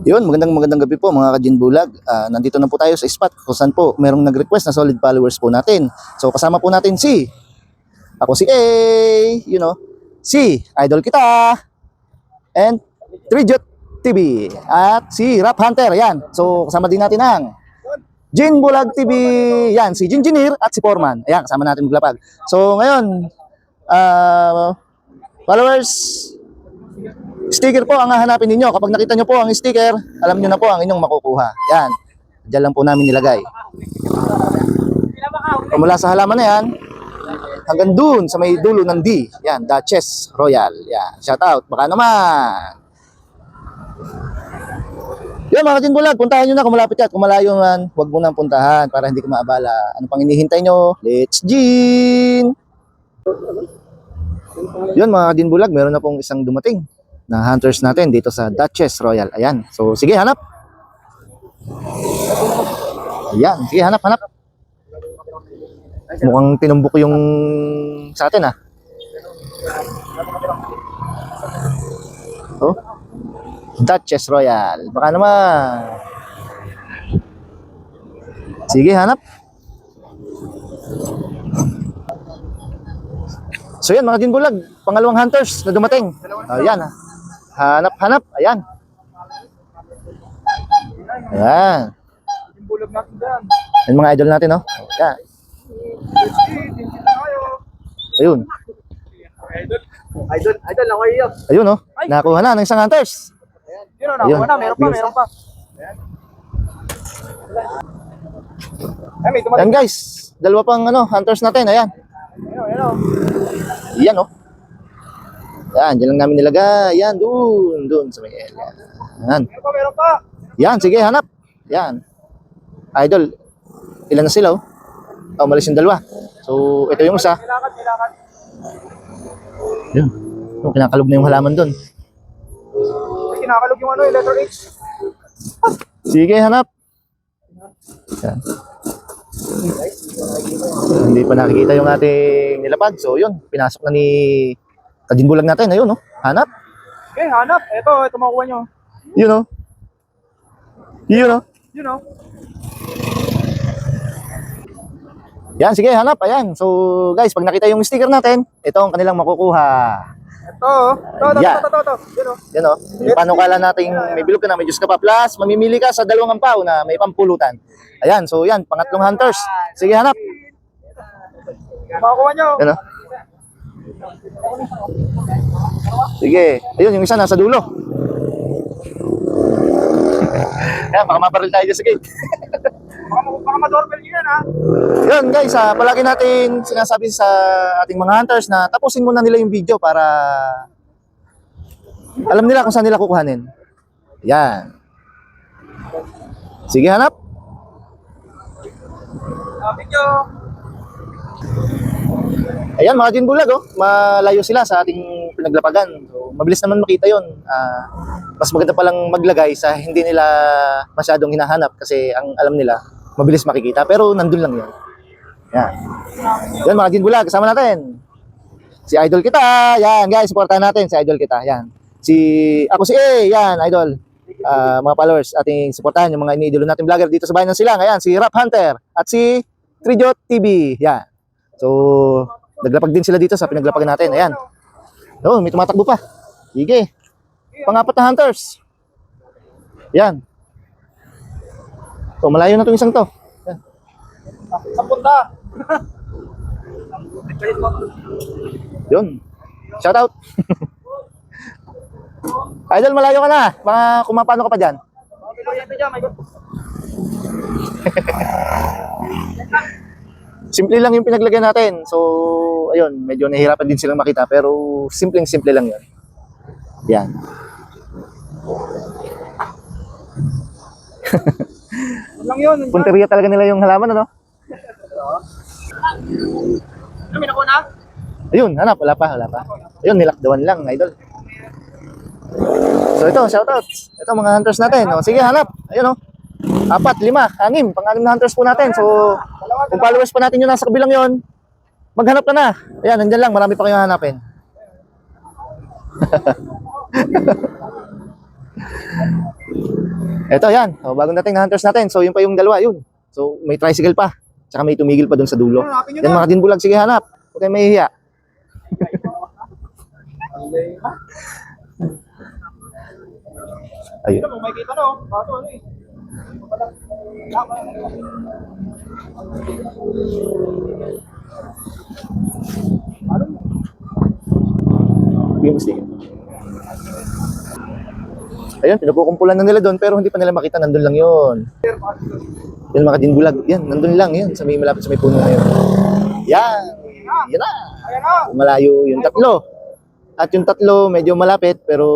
Yun, magandang gabi po mga ka-Gin Bulag. Nandito na po tayo sa spot kung saan po merong nag-request na solid followers po natin. So kasama po natin ako si A, si Idol Kita, and Trijot TV, at si Rap Hunter, yan. So kasama din natin ang Gin Bulag TV, yan, si Gingineer at si Foreman. Ayan, kasama natin maglapag. So ngayon, followers, sticker po ang hahanapin ninyo. Kapag nakita nyo po ang sticker, alam nyo na po ang inyong makukuha. Yan. Diyan lang po namin nilagay. So, mula sa halaman na yan, hanggang dun sa may dulo ng D. Yan, Duchess Royal. Yan. Shout out. Baka naman. Yan mga Gin Bulag, puntahan nyo na kung malapit yan. Kung malayo man, huwag mo nang puntahan para hindi ka maabala. Ano pang inihintay nyo? Let's Gin! Yun mga Gin Bulag, meron na pong isang dumating na hunters natin dito sa Duchess Royal. Ayan. So, sige, hanap. Ayan. Sige, hanap. Mukhang tinumbok yung sa atin, ah. Oh. Duchess Royal. Baka naman. Sige, hanap. So, yan mga Gin Bulag. Pangalawang hunters na dumating. Ayan, ah. Hanap. Ayan. Yung mga idol natin, no? Ayan. Ayun. Idol lang kayo. Ayun, no? Nakakuha na ng isang hunters. Ayun, nakuha na. Meron pa. Ayan, guys. Dalawa pang hunters natin. Ayan. Ayan, no? Yan, dyan lang namin nilagay. Yan, dun sa may area. Yan. Meron pa. Yan, sige, hanap. Yan. Idol, ilan na sila, oh? Umalis yung dalawa. So, ito yung isa. Nilakad. Yan. Kinakalog na yung halaman dun. Kinakalog yung letter H. Sige, hanap. Yan. Hindi pa nakikita yung ating nilapag. So, yun. Pinasok na ni ka-Gin Bulag natin. Ayun, no? Hanap. Okay, hanap. Ito makuha nyo. Yun, no? Yun, no? You know. Yan, sige, hanap. Ayan. So, guys, pag nakita yung sticker natin, ito ang kanilang makukuha. Ito. Yeah. You know. Yan, no? Yung panukala nating may bilog ka na, may Diyos ka pa. Plus, mamimili ka sa 2 ampaw na may pampulutan. Ayan, so yan, pangatlong hunters. Sige, hanap. Makuha nyo. Yan, no? Sige. Ayun, yung isa nasa dulo. Ayan, baka mabaril tayo dyan sa gate. Baka ma-doorbell nyo yan, ha? Yun, guys, palagi natin sinasabi sa ating mga hunters na tapusin muna nila yung video para alam nila kung saan nila kukuhanin. Ayan. Sige, hanap. Video. Ayan mga Gin Bulag, oh. Malayo sila sa ating pinaglapagan. So, mabilis naman makita yun. Mas maganda palang maglagay sa hindi nila masyadong hinahanap kasi ang alam nila, mabilis makikita. Pero nandun lang yun. Yan. Yan mga Gin Bulag, kasama natin si Idol Kita. Yan guys, supportahan natin si Idol Kita. Yan. Ako si A. Yan, Idol. Mga followers, ating supportahan yung mga iniidolo natin vlogger dito sa bayan ng Silang. Ayan, si Rap Hunter at si Trijot TV. Yan. So, naglapag din sila dito sa pinaglapagan natin. Ayan. Oh, may tumatakbo pa. Sige. Pangapat na hunters. Yan. So, malayo na itong isang to. Yan. Sa punta. Yun. Shout out. Idol, malayo ka na. Mga kumapano ka pa dyan. Simple lang yung pinaglagay natin. So, ayun, medyo nahihirapan din silang makita pero simpleng-simple lang 'yon. Yan. Lang yun. Punteriya talaga nila yung halaman, ano? May nakuha na? Ayun, hanap, wala pa. Ayun, nilakdawan lang, Idol. So ito, shoutout. Ito mga hunters natin. O, sige, hanap. Ayun, 4, 5, 6. Pang-anim na hunters po natin. So, kung followers pa natin yung nasa kabilang yon, maghanap ka na. Ayan, nandyan lang. Marami pa kayong hanapin. Eto, yan. O, bagong dating na hunters natin. So, yun pa yung dalawa, yun. So, may tricycle pa. Tsaka may tumigil pa dun sa dulo. Hanapin nyo Yan na. mga dinbulag, sige hanap. Huwag kayong mahihiya. Ayun. Ito, may kita no. Kaso ano eh. Yung mistake. Ayun, pinagkukumpulan na nila doon pero hindi pa nila makita, nandun lang yun. Yan mga dinbulag, yan, nandun lang yun, sa may malapit sa may puno na yun. Yan, yan na. Ayan na. Malayo yung tatlo. At yung tatlo medyo malapit pero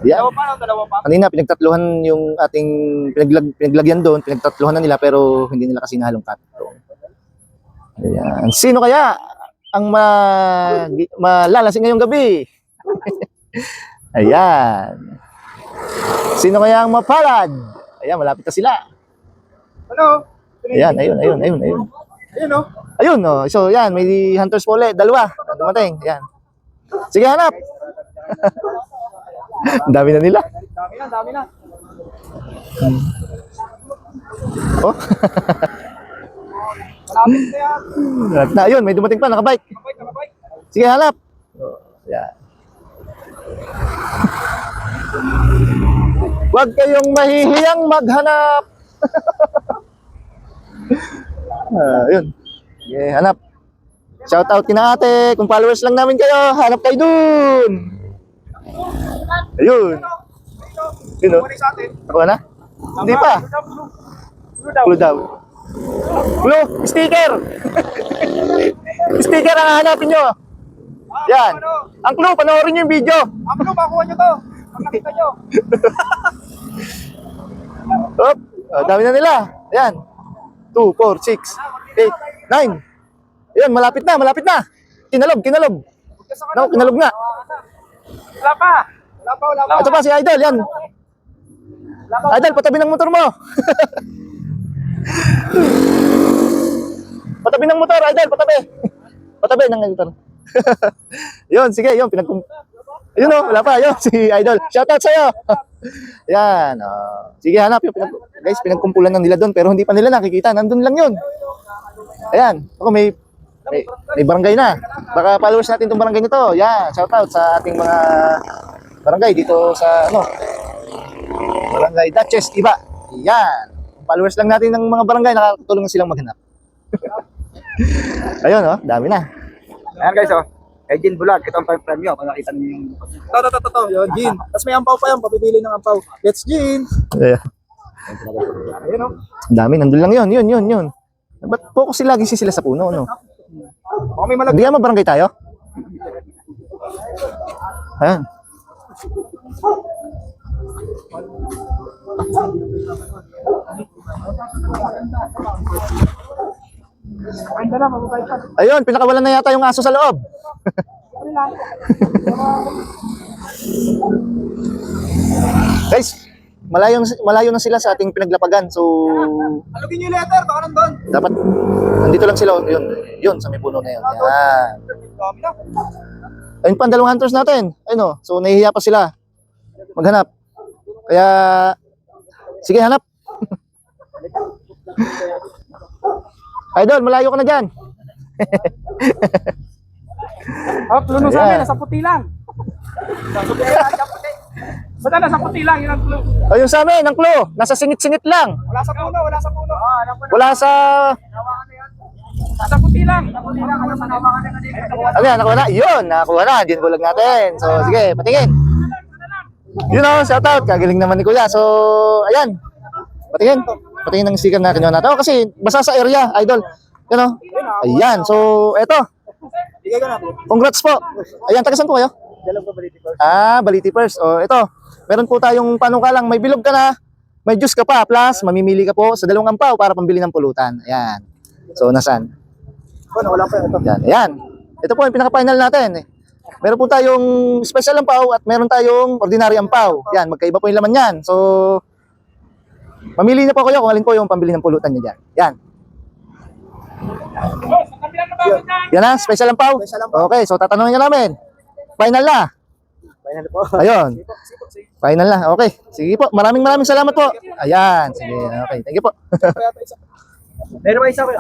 yan. Dalawa pa no, dalawa pa. Kanina pinagtatluhan yung ating pinaglagyan doon, pinagtatluhan na nila pero hindi nila kasi nahalong cut. Ayan. Sino kaya ang malalasing ngayong gabi? Ayan. Sino kaya ang mapalad? Ayan, malapit na sila. Ano? Ayan. Ayun no. Ayun, no. So, yan, may hunters po ulit. Dalawa. Dumating. Ayan. Sige, hanap. Ang dami na nila. Dami na, dami na. Oh. Malapit na yan. Na, ayun, may dumating pa, nakabike. Nakabay, nakabay. Sige, hanap. Oh, yan. Huwag kayong mahihiyang maghanap. Yun. Sige, hanap. Shout out kina ate. Kung followers lang namin kayo, hanap kayo dun. Ayun. Yun, oh. Kunin sa atin. Nakuha na? Hindi pa. Blue daw. Blue, sticker. Sticker ang hanapin nyo. Yan. Ang clue, panoorin nyo yung video. Ako no, makuha nyo to. Pag nakita nyo. Op, dami na nila. Ayan. 2, 4, 6, 8, 9. Ayan, malapit na, malapit na. Kinalog. No, kinalog na. Wala pa. Wala pa, wala pa. Ito pa si Idol, yan. Idol, patabi ng motor mo. Patabi ng motor, Idol, patabi. Patabi ng motor. Yun, sige, yun, Yun o, wala pa, yun, si Idol. Shoutout sa'yo. Yan, sige, hanap yun. Guys, pinagkumpulan ng nila doon, pero hindi pa nila nakikita. Nandun lang yun. Ayan, ako may barangay na. Baka followers natin itong barangay nito. Yan, shoutout sa ating mga barangay dito sa, Barangay Duchess, Iba. Yan. Followers lang natin ng mga barangay, nakakatulong silang maghanap. Ayun, dami na. Ayan guys, oh. Kay Jin Bulag, ito ang premyo. Kung nakita niyo yung... Ito. Yun, Jin. Tapos may ampaw pa yan. Papipili ng ampaw. Let's Jin. Ayan. Ayun, oh. Ang dami, nandun lang yun. Ba't focus sila, gisi sila sa puno, no? Baka may malag... Hindi nga mabarangay tayo? Ayan. Ganda na, mababay pa. Ayun, pinakawalan na yata yung aso sa loob. Guys, malayo na sila sa ating pinaglapagan. So, Alugin niyo yung letter. Baka nandun. dapat nandito lang sila. Yun, sa may puno na yun. Yan. Dami na. Ayun pa, ang dalawang hunters natin. Ayun, so nahihiya pa sila maghanap. Kaya, sige, hanap. Idol, malayo ka na dyan. Oh, clue sa Ayan. amin. Nasa puti lang. Nasa puti lang. Basta nasa puti lang. Yun ang clue. Ayun sa amin, ang clue. Nasa singit-singit lang. Wala sa puno. Wala sa puno. Wala sa... Nasa puti lang. Puti lang. Ano sa nawakan na dito? Ano yan, nakuha na? Yun, nakakuha na. Din bulag natin. So, sige, patingin. Yun o, shoutout. Kagaling naman ni Kuya. So, ayan. Patingin. Patingin ng sticker na kinuha natin. Kasi, basa sa area, idol. Yun o. Ayan. So, eto. Bigay ko na. Congrats po. Ayan, taga saan po kayo? Dalang ko baliti first. Baliti first. O, ito. Meron po tayong panukalang may bilog ka na, may juice ka pa, plus mamimili ka po sa 2 ampaw para pambili ng pulutan. Ayan. So, nasaan? Ano, wala pa yun. Ito. Yan, ayan. Ito po yung pinaka-final natin. Meron po tayong special ampaw at meron tayong ordinary ampaw. Yan, magkaiba po yung laman yan. So, mamili na po kayo kung alin po yung pambili ng pulutan nyo dyan. Yan. Yan na, special ampaw. Special ampaw. Okay, so tatanungin nyo namin. Final na. Final po. Ayun. Final na. Okay. Sige po. Maraming salamat po. Ayan. Sige. Okay. Thank you po. Meron ba isa ko?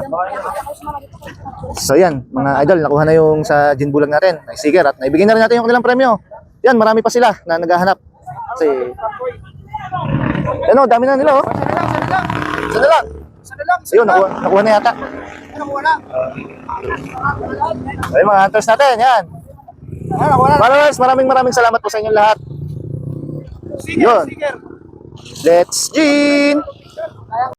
So yan, mga idol, nakuha na yung sa gin bulag natin. Ay sticker at naibigyan na rin natin yung kanilang premyo. Yan, marami pa sila na naghahanap. Kasi, ano, dami na nila oh. Isa na lang. Ayun, nakuha na yata. Ay, mga hunters natin, yan. Followers, maraming salamat po sa inyong lahat. Yun. Let's gin!